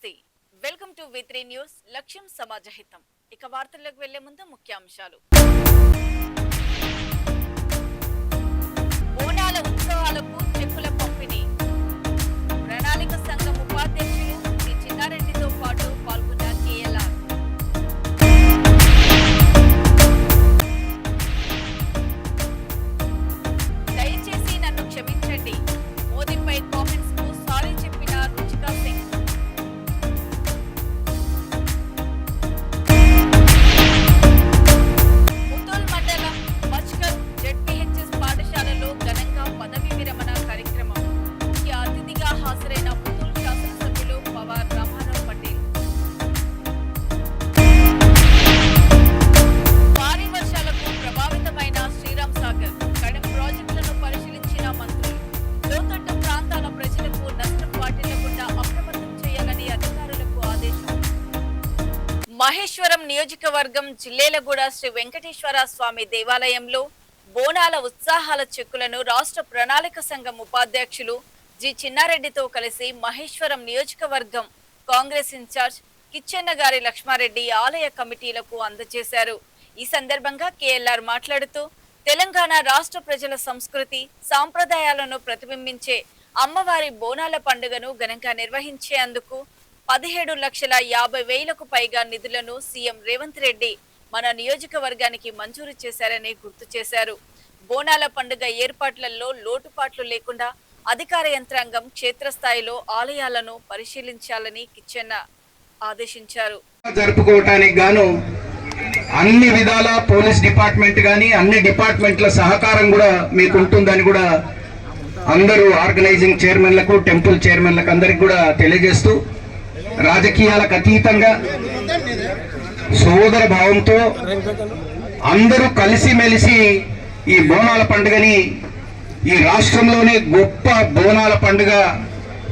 నమస్తే welcome to వి3 news లక్ష్యం సమాజహితం ఇక వార్తలకు వెళ్లే ముందు ముఖ్యాంశాలు బోనాల ఉత్సవాలకు చెక్కుల పంపిణీ ప్రణాళిక సంఘం ఉపాధ్యక్షులు శ్రీ చిన్నారెడ్డితో పాటు పాల్గొన్న కేఎల్ఆర్ దయచేసి నన్ను క్షమించండి మోదీపై కామెంట్స్ కు సారీ చెప్పిన రుచికా సింగ్ మహేశ్వరం నియోజకవర్గం జిల్లేలగూడ శ్రీ వెంకటేశ్వర స్వామి దేవాలయంలో బోనాల ఉత్సాహాల చెక్కులను రాష్ట్ర ప్రణాళిక సంఘం ఉపాధ్యక్షులు జి చిన్నారెడ్డితో కలిసి మహేశ్వరం నియోజకవర్గం కాంగ్రెస్ ఇన్ఛార్జ్ కిచ్చెన్నగారి లక్ష్మారెడ్డి ఆలయ కమిటీలకు అందజేశారు. ఈ సందర్భంగా కేఎల్ఆర్ మాట్లాడుతూ తెలంగాణ రాష్ట్ర ప్రజల సంస్కృతి సాంప్రదాయాలను ప్రతిబింబించే అమ్మవారి బోనాల పండుగను ఘనంగా నిర్వహించేందుకు 17,50,000కు పైగా నిధులను సీఎం రేవంత్ రెడ్డి మన నియోజకవర్గానికి మంజూరు చేశారని గుర్తు చేశారు. బోనాల పండుగ ఏర్పాట్లలో లోటుపాట్లు లేకుండా అధికార యంత్రాంగం క్షేత్రస్థాయిలో ఆలయాలను పరిశీలించాలని కిచ్చెన్న ఆదేశించారు. జరుపుకోవటానికి గాను అన్ని విధాల పోలీస్ డిపార్ట్మెంట్ గాని అన్ని డిపార్ట్మెంట్ల సహకారం కూడా మీకు ఉంటుందని కూడా అందరూ ఆర్గనైజింగ్ చైర్మన్లకు టెంపుల్ చైర్మన్లకు అందరికి కూడా తెలియజేస్తూ రాజకీయాలకు అతీతంగా సోదర భావంతో అందరూ కలిసిమెలిసి ఈ బోనాల పండుగని ఈ రాష్ట్రంలోనే గొప్ప బోనాల పండుగ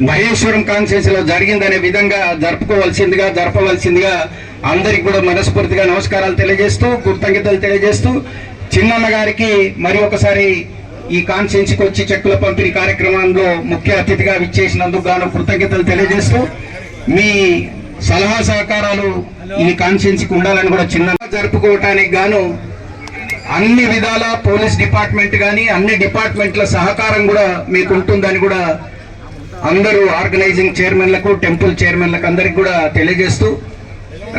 మహేశ్వరం కాన్స్టిట్యూన్సీలో జరిగిందనే విధంగా జరపవలసిందిగా అందరికి కూడా మనస్ఫూర్తిగా నమస్కారాలు తెలియజేస్తూ కృతజ్ఞతలు తెలియజేస్తూ చిన్నన్న గారికి మరి ఒకసారి ఈ కాన్స్టిట్యూన్సీకి వచ్చి చెక్కుల పంపిణీ కార్యక్రమంలో ముఖ్య అతిథిగా విచ్చేసినందుకు గాను కృతజ్ఞతలు తెలియజేస్తూ మీ సలహా సహకారాలు ఈ కాన్స్టిట్యూన్సీకి ఉండాలని కూడా చిన్నగా జరుపుకోవటానికి గాను అన్ని విధాల పోలీస్ డిపార్ట్మెంట్ గాని అన్ని డిపార్ట్మెంట్ల సహకారం కూడా మీకు ఉంటుందని కూడా అందరూ ఆర్గనైజింగ్ చైర్మన్లకు టెంపుల్ చైర్మన్లకు అందరికి కూడా తెలియజేస్తూ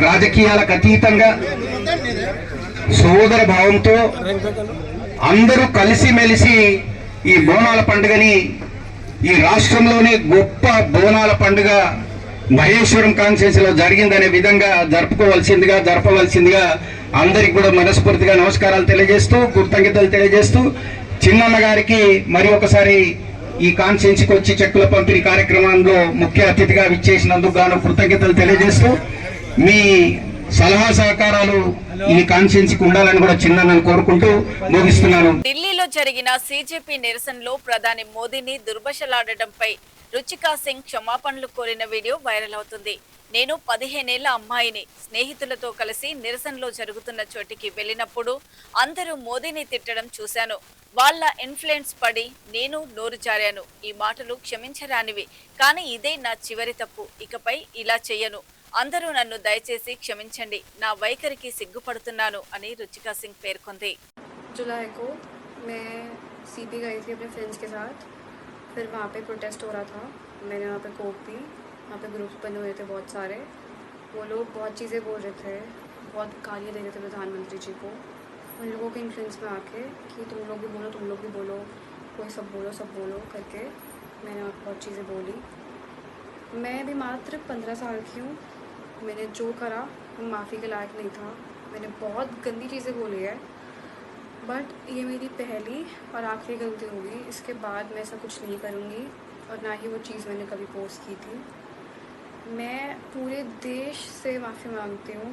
రాజకీయాలకు అతీతంగా సోదర భావంతో అందరూ కలిసిమెలిసి ఈ బోనాల పండుగని ఈ రాష్ట్రంలోనే గొప్ప బోనాల పండుగ మహేశ్వరం కాన్స్టిట్యూన్సీలో జరిగిందనే విధంగా జరపవలసిందిగా అందరికి కూడా మనస్ఫూర్తిగా నమస్కారాలు తెలియజేస్తూ కృతజ్ఞతలు తెలియజేస్తూ చిన్నన్న గారికి మరి ఒకసారి ఈ కాన్స్టిట్యూన్సీకి వచ్చి చెక్కుల పంపిణీ కార్యక్రమంలో ముఖ్య అతిథిగా విచ్చేసినందుకు గాను కృతజ్ఞతలు తెలియజేస్తూ మీ సలహా సహకారాలు ఈ కాన్స్టిట్యూన్సీకి ఉండాలని కూడా చిన్నను కోరుకుంటూ ముగిస్తున్నాను. ఢిల్లీలో జరిగిన సీజేపీ నిరసనలో ప్రధాని మోదీని దుర్భషలాడటంపై రుచికా సింగ్ క్షమాపణలు కోరిన వీడియో వైరల్ అవుతుంది. నేను 15 ఏళ్ల అమ్మాయిని స్నేహితులతో కలిసి నిరసనలో జరుగుతున్న చోటికి వెళ్ళినప్పుడు అందరూ మోదీని తిట్టడం చూశాను. వాళ్ళ ఇన్ఫ్లుయెన్స్ పడి నేను నోరు జారాను. ఈ మాటలు క్షమించరానివి, కానీ ఇదే నా చివరి తప్పు. ఇకపై ఇలా చెయ్యను. అందరూ నన్ను దయచేసి క్షమించండి. నా వైఖరికి సిగ్గుపడుతున్నాను అని రుచికా సింగ్ పేర్కొంది. जुलाई को मैं सीपी गई थी अपने फ्रेंड्स के साथ. फिर वहाँ पे प्रोटेस्ट हो रहा था. मैंने वहाँ पे कोक पी. वहाँ पे ग्रुप्स बने हुए थे बहुत सारे. वो लोग बहुत चीज़ें बोल रहे थे, बहुत गालियाँ दे रहे थे प्रधानमंत्री जी को. उन लोगों के इन्फ्लुएंस में आके कि तुम लोग भी बोलो, तुम लोग भी बोलो, कोई सब बोलो करके मैंने वहाँ बहुत चीज़ें बोली. मैं भी मात्र 15 साल की हूँ. मैंने जो करा वो माफ़ी के लायक नहीं था. मैंने बहुत गंदी चीज़ें बोली है, बट ये मेरी पहली और आखिरी गलती होगी. इसके बाद मैं ऐसा कुछ नहीं करूँगी और ना ही वो चीज़ मैंने कभी पोस्ट की थी. मैं पूरे देश से माफ़ी मांगती हूँ.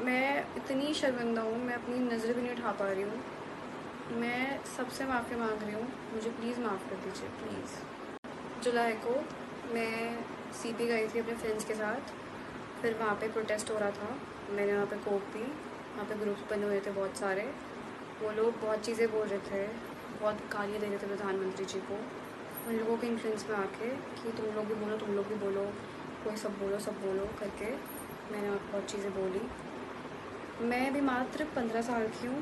मैं इतनी शर्मिंदा हूँ, मैं अपनी नज़र भी नहीं उठा पा रही हूँ. मैं सबसे माफ़ी मांग रही हूँ, मुझे प्लीज़ माफ़ कर दीजिए प्लीज़. जुलाई को मैं सीपी गई थी अपने फ्रेंड्स के साथ. फिर वहाँ पे प्रोटेस्ट हो रहा था. मैंने वहाँ पे कोक पी. वहाँ पे ग्रुप्स बने हुए थे बहुत सारे. वो लोग बहुत चीज़ें बोल रहे थे, बहुत गालियाँ दे रहे थे प्रधानमंत्री जी को. उन लोगों के इन्फ्लुएंस में आके कि तुम लोग भी बोलो, कोई सब बोलो करके मैंने बहुत चीज़ें बोली। मैं भी मात्र 15 साल की हूँ।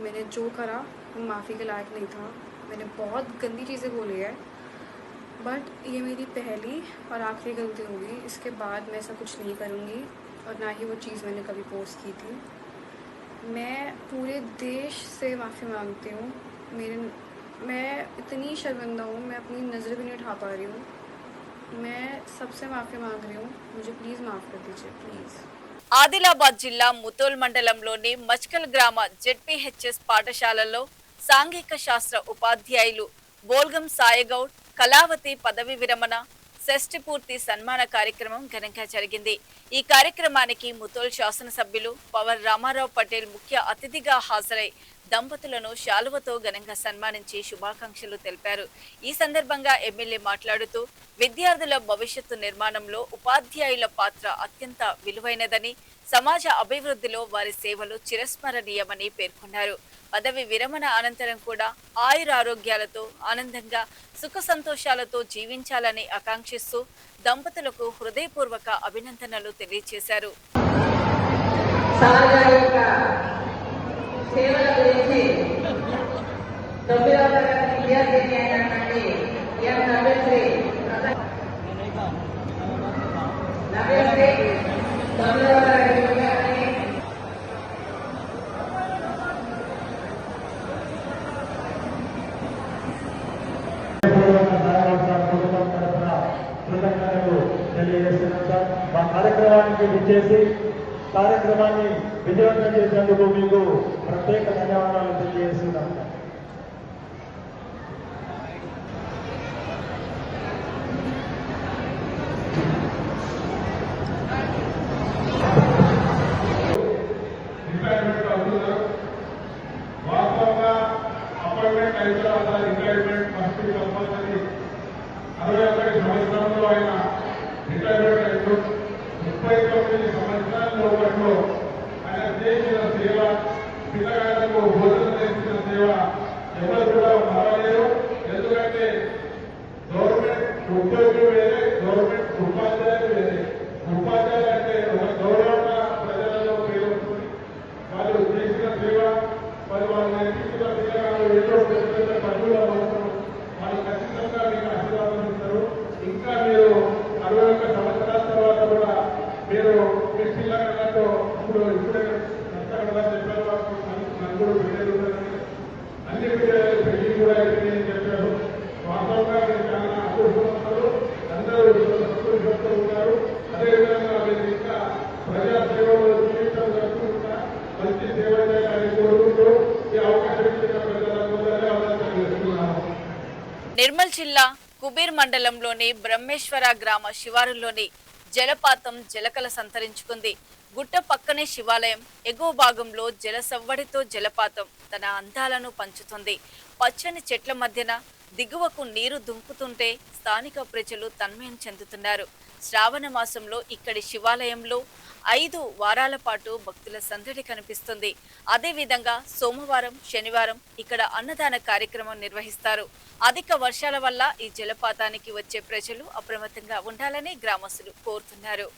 मैंने जो करा वो माफ़ी के लायक नहीं था। मैंने बहुत गंदी चीज़ें बोली है, बट ये मेरी पहली और आखिरी गलती होगी। इसके बाद मैं ऐसा कुछ नहीं करूँगी और ना ही वो चीज़ मैंने कभी पोस्ट की थी। मैं पूरे देश से माफ़ी मांगती हूँ। मैं इतनी शर्मिंदा हूँ, मैं अपनी नज़र भी नहीं उठा पा रही हूँ। मैं सबसे माफ़ी मांग रही हूँ, मुझे प्लीज़ माफ़ कर दीजिए, प्लीज़। ఆదిలాబాద్ జిల్లా ముతోల్ మండలంలోని మచ్కల్ గ్రామ జెడ్పీహెచ్ఎస్ పాఠశాలలో సాంఘిక శాస్త్ర ఉపాధ్యాయులు బోల్గం సాయగౌడ్ కళావతి పదవి విరమణ షష్ఠి పూర్తి సన్మాన కార్యక్రమం ఘనంగా జరిగింది. ఈ కార్యక్రమానికి ముతోల్ శాసనసభ్యులు పవర్ రామారావు పటేల్ ముఖ్య అతిథిగా హాజరై దంపతులను శాలువతో ఘనంగా సన్మానించి శుభాకాంక్షలు తెలిపారు. ఈ సందర్భంగా ఎమ్మెల్యే మాట్లాడుతూ విద్యార్థుల భవిష్యత్తు నిర్మాణంలో ఉపాధ్యాయుల పాత్ర అత్యంత విలువైనదని, సమాజ అభివృద్ధిలో వారి సేవలు చిరస్మరణీయమని పేర్కొన్నారు. పదవి విరమణ అనంతరం కూడా ఆయురారోగ్యాలతో ఆనందంగా సుఖ సంతోషాలతో జీవించాలని ఆకాంక్షిస్తూ దంపతులకు హృదయపూర్వక అభినందనలు తెలియజేశారు. సేవల గురించి 9వ తరగతి విద్యార్థిని అయినటువంటి ఎం నవ్యశ్రీ 9వ తరగతి విద్యార్థిని తెలియజేస్తున్నాం సార్. మా కార్యక్రమానికి విచ్చేసి కార్యక్రమాన్ని విజయవంతం చేసేందుకు మీకు ప్రత్యేక ధన్యవాదాలు తెలియజేస్తున్నాం. వాస్తవంగా అపాయింట్మెంట్ అయిన తర్వాత రిటైర్మెంట్ ఫస్ట్ కంపల్సరీ 61 సంవత్సరంలో ఆయన రిటైర్మెంట్ అయిన 39 సంవత్సరాల లోపట్లో ఆయన చేసిన సేవ, పిల్లగాళ్లకు భోజనం చేసిన సేవ ఎవరు కూడా మారలేరు. ఎందుకంటే గవర్నమెంట్ ఉద్యోగులు వేరే, గవర్నమెంట్ ఉపాధ్యాయులు వేరే. ఉపాధ్యాయులు అంటే ఒక గౌరవంగా ప్రజలలో పేరుంటుంది. వాళ్ళు చేసిన సేవ, వాళ్ళు నేర్పించిన పిల్లగాళ్ళు ఎన్నో పెద్ద పెద్ద పనుల అవసరం, వాళ్ళు ఖచ్చితంగా మీకు ఆశీర్వాదం ఇస్తారు. ఇంకా మీరు 61 సంవత్సరాల తర్వాత కూడా మీరు మీ పిల్లగాళ్ళతో ఇప్పుడే నష్టపడదా చెప్పారు. నలుగురు బిడ్డలు ఉన్నారని, అన్ని బిడ్డలు పెళ్లి కూడా అయిపోయిందని చెప్పారు. వాస్తవంగా మీరు చాలా అదృష్టవంతులు, అందరూ సంతృప్తితో ఉన్నారు. అదేవిధంగా మీరు ఇంకా ప్రజా సేవలు జీవితం జరుపుకుంటా మంచి సేవ చేయాలని కోరుకుంటూ ఈ అవకాశం ఇచ్చిన ప్రజలకు ధన్యవాదాలు తెలుస్తున్నాను. నిర్మల్ జిల్లా కుబీర్ మండలంలోని బ్రహ్మేశ్వర గ్రామ శివారులోని జలపాతం జలకల సంతరించుకుంది. గుట్ట పక్కనే శివాలయం, ఎగువ భాగంలో జల సవ్వడితో జలపాతం తన అందాలను పంచుతుంది. పచ్చని చెట్ల మధ్యన దిగువకు నీరు దుంకుతుంటే స్థానిక ప్రజలు తన్మయం చెందుతున్నారు. శ్రావణ మాసంలో ఇక్కడి శివాలయంలో 5 వారాల పాటు భక్తుల సందడి కనిపిస్తుంది. అదేవిధంగా సోమవారం, శనివారం ఇక్కడ అన్నదాన కార్యక్రమం నిర్వహిస్తారు. అధిక వర్షాల వల్ల ఈ జలపాతానికి వచ్చే ప్రజలు అప్రమత్తంగా ఉండాలని గ్రామస్తులు కోరుతున్నారు.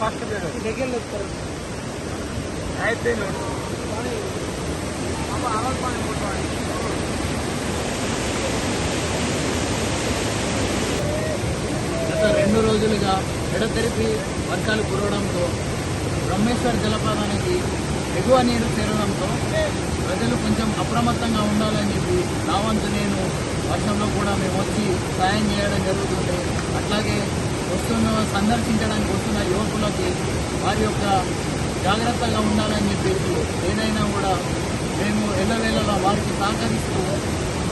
ఫస్ట్ అయితే గత 2 రోజులుగా ఎడతెరిపి వర్షాలు కురవడంతో బ్రహ్మేశ్వర జలపాతానికి ఎగువ నీరు చేరడంతో ప్రజలు కొంచెం అప్రమత్తంగా ఉండాలని చెప్పి నా వంతు నేను వర్షంలో కూడా మేము వచ్చి సాయం చేయడం జరుగుతుంది. అట్లాగే సందర్శించడానికి వస్తున్న యువకులకి వారి యొక్క జాగ్రత్తగా ఉండాలని చెప్పేసి ఏదైనా కూడా మేము ఎల్లవేళలా వారికి సహకరిస్తూ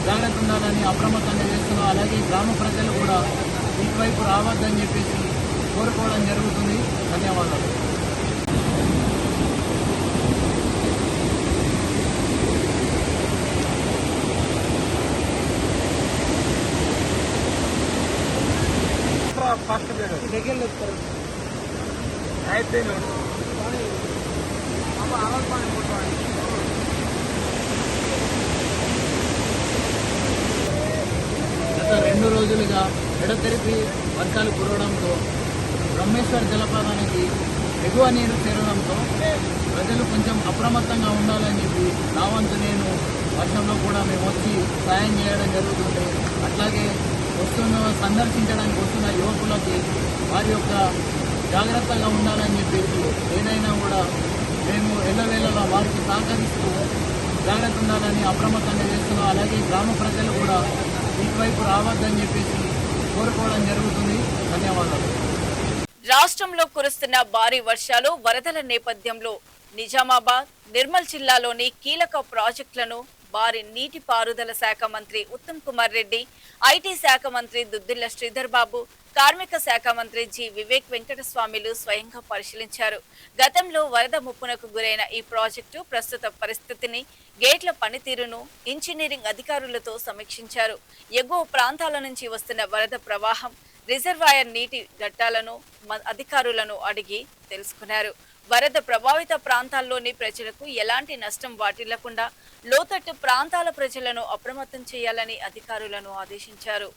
జాగ్రత్త ఉండాలని అప్రమత్తంగా చేస్తున్నాం. అలాగే గ్రామ ప్రజలు కూడా ఇటువైపు రావద్దని చెప్పేసి కోరుకోవడం జరుగుతుంది. ధన్యవాదాలు. గత 2 రోజులుగా ఎడతెరిపి వర్షాలు కురవడంతో బ్రహ్మేశ్వర్ జలపాతానికి ఎగువ నీరు చేరడంతో ప్రజలు కొంచెం అప్రమత్తంగా ఉండాలని చెప్పి నా వంతు నేను వర్షంలో కూడా మేము వచ్చి సాయం చేయడం జరుగుతుంది. అట్లాగే సందర్శించడానికి వస్తున్న యువకులకి వారి యొక్క జాగ్రత్తగా ఉండాలని చెప్పేసి ఏదైనా కూడా మేము ఎల్లవేళలా వారికి సహకరిస్తూ జాగ్రత్త ఉండాలని అప్రమత్తంగా చేస్తున్నాం. అలాగే గ్రామ ప్రజలు కూడా ఇటువైపు రావద్దని చెప్పేసి కోరుకోవడం జరుగుతుంది. ధన్యవాదాలు. రాష్ట్రంలో కురుస్తున్న భారీ వర్షాలు వరదల నేపథ్యంలో నిజామాబాద్, నిర్మల్ జిల్లాలోని కీలక ప్రాజెక్టులను భారీ నీటిపారుదల శాఖ మంత్రి ఉత్తమ్ కుమార్ రెడ్డి, ఐటీ శాఖ మంత్రి దుద్దిళ్ల శ్రీధర్ బాబు, కార్మిక శాఖ మంత్రి జి వివేక్ వెంకటస్వామిలు స్వయంగా పరిశీలించారు. గతంలో వరద ముప్పునకు గురైన ఈ ప్రాజెక్టు ప్రస్తుత పరిస్థితిని, గేట్ల పనితీరును ఇంజనీరింగ్ అధికారులతో సమీక్షించారు. ఎగువ ప్రాంతాల నుంచి వస్తున్న వరద ప్రవాహం, రిజర్వాయర్ నీటి ఘట్టాలను అధికారులను అడిగి తెలుసుకున్నారు. వరద ప్రభావిత ప్రాంతాల్లోని ప్రజలకు ఎలాంటి నష్టం వాటిల్లకుండా లోతట్టు ప్రాంతాల ప్రజలను అప్రమత్తం చేయాలని అధికారులను ఆదేశించారు.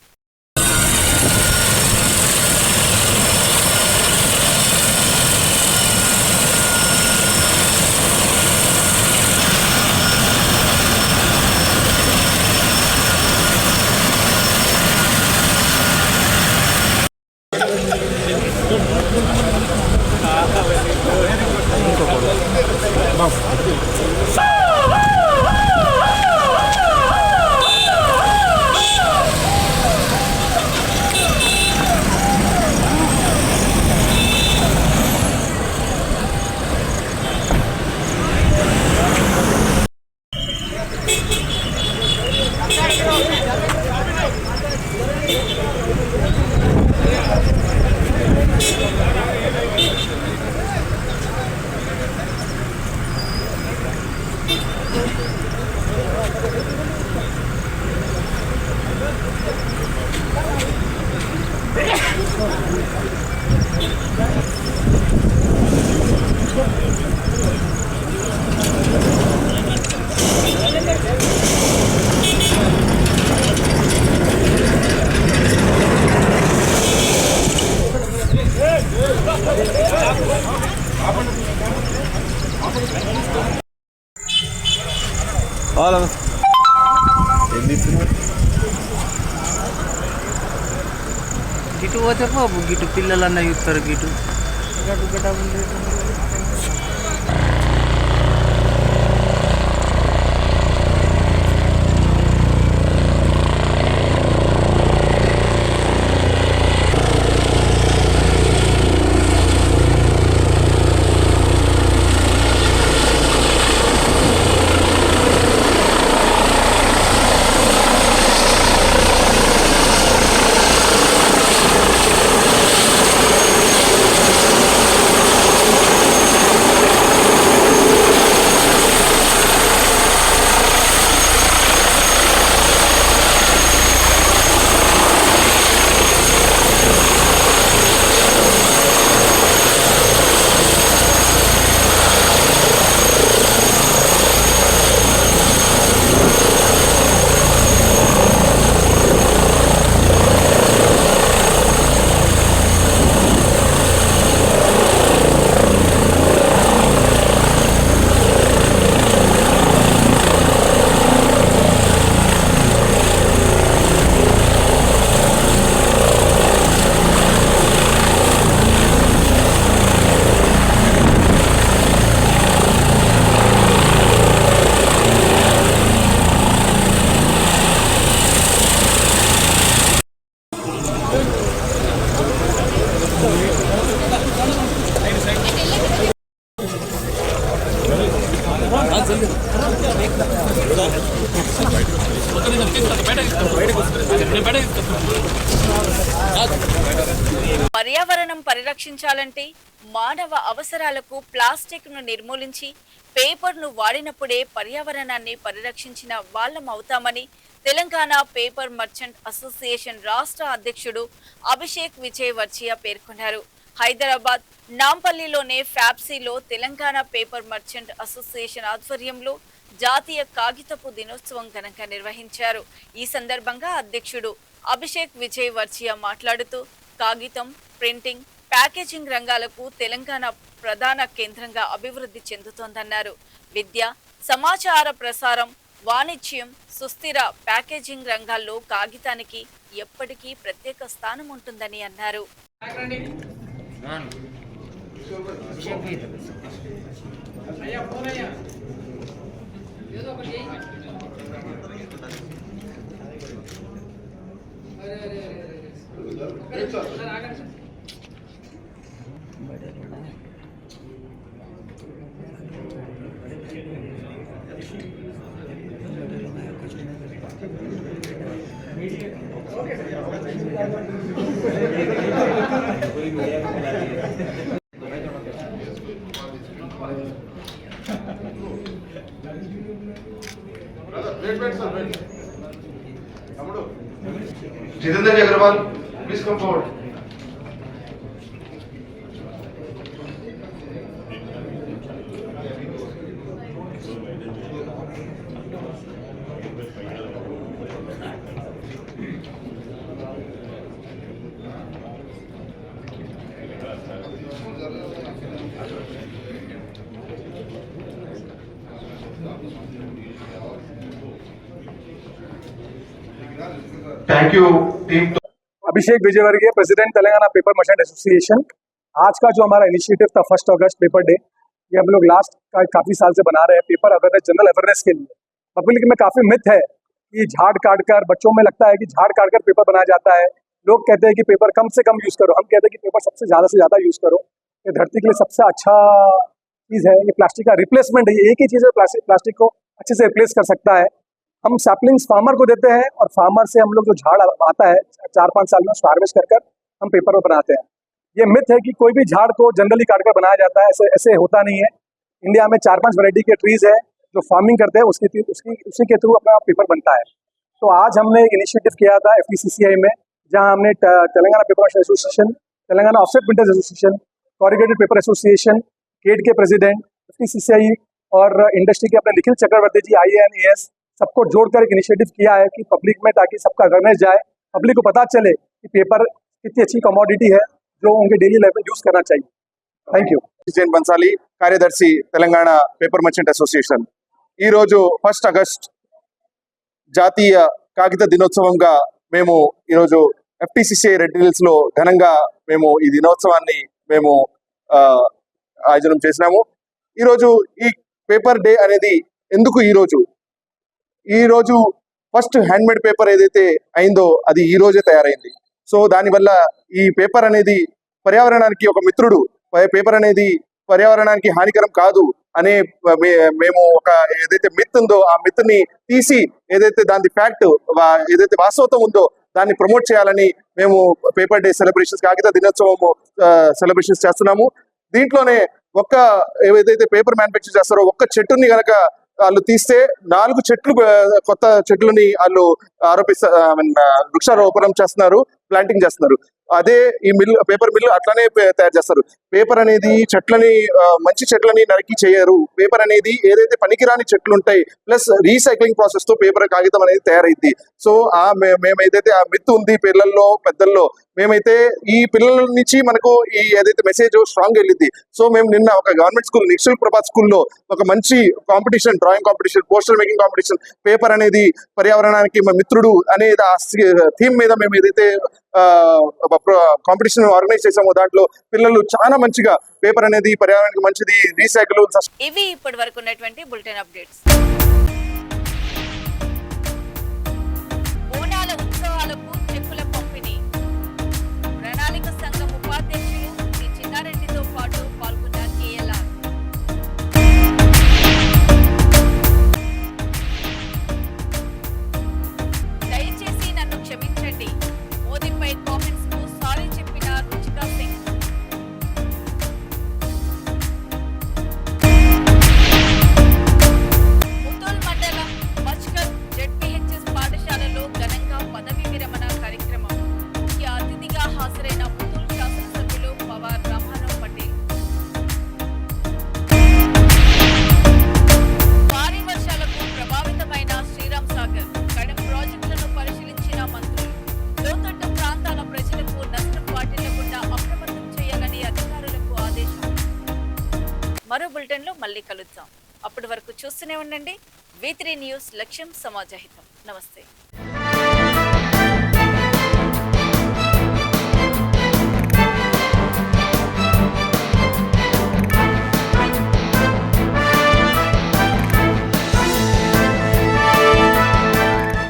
గిటు పోతే బాబు గిటు పిల్లలన్నా చూస్తారు గిటు పర్యావరణం పరిరక్షించాలంటే మానవ అవసరాలకు ప్లాస్టిక్ ను నిర్మూలించి పేపర్ ను వాడినప్పుడే పర్యావరణాన్ని పరిరక్షించిన వాళ్ళం అవుతామని తెలంగాణ పేపర్ మర్చెంట్ అసోసియేషన్ రాష్ట్ర అధ్యక్షుడు అభిషేక్ విజయ్ వర్చియా పేర్కొన్నారు. హైదరాబాద్ నాంపల్లిలోనే ఫ్యాప్సీలో తెలంగాణ పేపర్ మర్చెంట్ అసోసియేషన్ ఆధ్వర్యంలో జాతీయ కాగితపు దినోత్సవం ఘనంగా నిర్వహించారు. ఈ సందర్భంగా అధ్యక్షుడు అభిషేక్ విజయ్ వర్చియా మాట్లాడుతూ కాగితం, ప్రింటింగ్, ప్యాకేజింగ్ రంగాలకు తెలంగాణ ప్రధాన కేంద్రంగా అభివృద్ధి చెందుతోందన్నారు. విద్య, సమాచార ప్రసారం, వాణిజ్యం, సుస్థిర ప్యాకేజింగ్ రంగాల్లో కాగితానికి ఎప్పటికీ ప్రత్యేక స్థానం ఉంటుందని అన్నారు. Jitendra Agarwal, please come forward. Thank you, team. Abhishek Vijayvargiya, president Telangana paper merchant association. आज का जो हमारा इनिशिएटिव था 1 अगस्त पेपर डे, ये हम लोग लास्ट काफी साल से बना रहे हैं पेपर अवेयरनेस, जनरल अवेयरनेस के लिए। पब्लिक में काफी मिथ है कि झाड़ काट कर, बच्चों में लगता है कि झाड़ काट कर पेपर बनाया जाता है। लोग कहते हैं कि पेपर कम से कम यूज करो, हम कहते हैं कि पेपर सबसे ज्यादा यूज करो। ये धरती के लिए सबसे अच्छा चीज है। ये प्लास्टिक का रिप्लेसमेंट है, एक ही चीज है प्लास्टिक को अच्छे से रिप्लेस कर सकता है। हम सैपलिंग्स फार्मर को देते हैं और फार्मर से हम लोग जो झाड़ आता है 4-5 साल में उसको हार्वेस्ट कर हम पेपर में बनाते हैं। ये मिथ है कि कोई भी झाड़ को जनरली काट कर बनाया जाता है, ऐसे होता नहीं है। इंडिया में 4-5 वैरायटी के ट्रीज है जो फार्मिंग करते हैं, उसी के थ्रू अपना पेपर बनता है। तो आज हमने एक इनिशिएटिव किया था FTCCI में, जहाँ हमने Telangana paper merchant association, Telangana offset printers association, corrugated paper association, केड के प्रेसिडेंट, FTCCI और इंडस्ट्री के अपने निखिल चक्रवर्ती जी IANAS सबको जोड़कर एक इनिशिएटिव किया है कि पब्लिक में, ताकि सबका अवेयरनेस जाए, पब्लिक को पता चले कि पेपर कितनी अच्छी कमोडिटी है जो उनके डेली लाइफ में यूज करना चाहिए। Thank you. జైన్ బన్సాలి, కార్యదర్శి తెలంగాణ పేపర్ మర్చెంట్ అసోసియేషన్। ఈరోజు 1 అగస్ట్ జాతీయ కాగిత దినోత్సవంగా మేము ఈరోజు FTCCI రెడ్ హిల్స్ లో ఘనంగా మేము ఈ దినోత్సవాన్ని మేము ఆయోజనం చేసినాము। ఈరోజు ఈ పేపర్ డే అనేది ఎందుకు ఈరోజు ఫస్ట్ హ్యాండ్మేడ్ పేపర్ ఏదైతే అయిందో అది ఈ రోజే తయారైంది। సో దానివల్ల ఈ పేపర్ అనేది పర్యావరణానికి ఒక మిత్రుడు, పేపర్ అనేది పర్యావరణానికి హానికరం కాదు అనే మేము ఒక ఏదైతే మిత్ ఉందో ఆ మిత్ ని తీసి ఏదైతే దాని ఫ్యాక్ట్ ఏదైతే వాస్తవత ఉందో దాన్ని ప్రమోట్ చేయాలని మేము పేపర్ డే సెలబ్రేషన్స్, కాగిత దినోత్సవం సెలబ్రేషన్స్ చేస్తున్నాము। దీంట్లోనే ఏదైతే పేపర్ మ్యానుఫ్యాక్చర్ చేస్తారో ఒక్క చెట్టుని గనక వాళ్ళు తీస్తే 4 చెట్లు, కొత్త చెట్లని వాళ్ళు వృక్షారోపణం చేస్తున్నారు, ప్లాంటింగ్ చేస్తున్నారు। అదే ఈ పేపర్ మిల్ అట్లానే తయారు చేస్తారు। పేపర్ అనేది మంచి చెట్లని నరికి చేయరు। పేపర్ అనేది ఏదైతే పనికిరాని చెట్లు ఉంటాయి ప్లస్ రీసైక్లింగ్ ప్రాసెస్ తో పేపర్ కాగితం అనేది తయారైంది। సో మేమైతే ఆ మిత్ ఉంది పిల్లల్లో పెద్దల్లో, మేమైతే ఈ పిల్లల నుంచి మనకు ఈ ఏదైతే మెసేజ్ స్ట్రాంగ్ వెళ్ళింది। సో మేము నిన్న ఒక గవర్నమెంట్ స్కూల్, నిక్షల్ ప్రభాత్ స్కూల్లో ఒక మంచి competition, drawing competition, poster making competition, paper అనేది పర్యావరణానికి మిత్రుడు అనేది ఆ థీమ్ మీద మేము ఏదైతే కాంపిటీషన్ ఆర్గనైజ్ చేసామో దాంట్లో పిల్లలు చాలా మంచిగా పేపర్ అనేది పర్యావరణానికి మంచిది, రీసైకిల్। ఇవి ఇప్పటి వరకు ఉన్నటువంటి బులెటిన్ అప్డేట్స్। బోనాల ఉత్సవాలకు చెక్కుల పంపిణీ, ప్రణాళిక సంఘం ఉపాధ్యక్షులు శ్రీ చిన్నారెడ్డితో పాటు పాల్గొన్న KLR। దయచేసి నన్ను క్షమించండి, మోదీపై కామెంట్స్ కు సారీ చెప్పిన రుచికా సింగ్। ముతోల్ మండలం మరో బులెటిన్లో మళ్ళీ కలుద్దాం. అప్పటి వరకు చూస్తూనే ఉండండి V3 న్యూస్, లక్ష్యం సమాజహితం. నమస్తే.